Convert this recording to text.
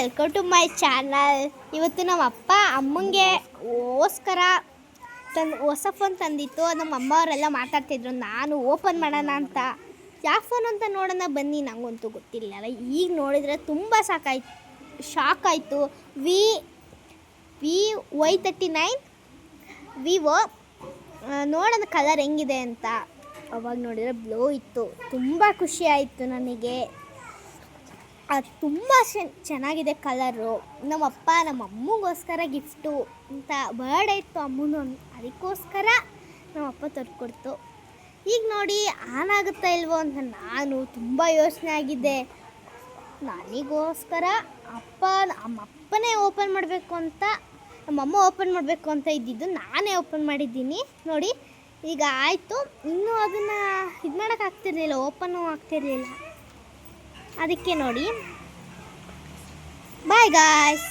Welcome to my channel. ಇವತ್ತು ನಮ್ಮ ಅಪ್ಪ ಅಮ್ಮಂಗೆ ಗೋಸ್ಕರ ಹೊಸ ಫೋನ್ ತಂದಿತ್ತು. ನಮ್ಮ ಅಮ್ಮ ಅವರೆಲ್ಲ ಮಾತಾಡ್ತಿದ್ರು, ನಾನು ಓಪನ್ ಮಾಡೋಣ ಅಂತ. ಯಾವ ಫೋನ್ ಅಂತ ನೋಡೋಣ ಬನ್ನಿ. ನನಗಂತೂ ಗೊತ್ತಿಲ್ಲ. ಈಗ ನೋಡಿದರೆ ತುಂಬ ಶಾಕ್ ಆಯಿತು. Y39 Vivo. ನೋಡೋಣ ಕಲರ್ ಹೆಂಗಿದೆ ಅಂತ. ಅವಾಗ ನೋಡಿದರೆ ಬ್ಲೂ ಇತ್ತು. ತುಂಬ ಖುಷಿ ಆಯಿತು ನನಗೆ. ಅದು ತುಂಬ ಚೆನ್ನಾಗಿದೆ ಕಲರು. ನಮ್ಮಪ್ಪ ನಮ್ಮ ಅಮ್ಮಗೋಸ್ಕರ ಗಿಫ್ಟು ಅಂತ ಬರ್ಡೇ ಇತ್ತು ಅಮ್ಮನ, ಅದಕ್ಕೋಸ್ಕರ ನಮ್ಮಪ್ಪ ತಂದುಕೊಡ್ತು. ಈಗ ನೋಡಿ ಆನ್ ಆಗುತ್ತಾ ಇಲ್ವೋ ಅಂತ ನಾನು ತುಂಬ ಯೋಚನೆ ಆಗಿದ್ದೆ. ನನಗೋಸ್ಕರ ನಮ್ಮಪ್ಪನೇ ಓಪನ್ ಮಾಡಬೇಕು ಅಂತ, ನಮ್ಮಮ್ಮ ಓಪನ್ ಮಾಡಬೇಕು ಅಂತ ಇದ್ದಿದ್ದು, ನಾನೇ ಓಪನ್ ಮಾಡಿದ್ದೀನಿ. ನೋಡಿ ಈಗ ಆಯಿತು. ಇನ್ನೂ ಅದನ್ನು ಇದು ಮಾಡೋಕ್ಕಾಗ್ತಿರ್ಲಿಲ್ಲ, ಓಪನ್ನು ಆಗ್ತಿರ್ಲಿಲ್ಲ. ಅದಕ್ಕೆ ನೋಡಿ. Bye guys.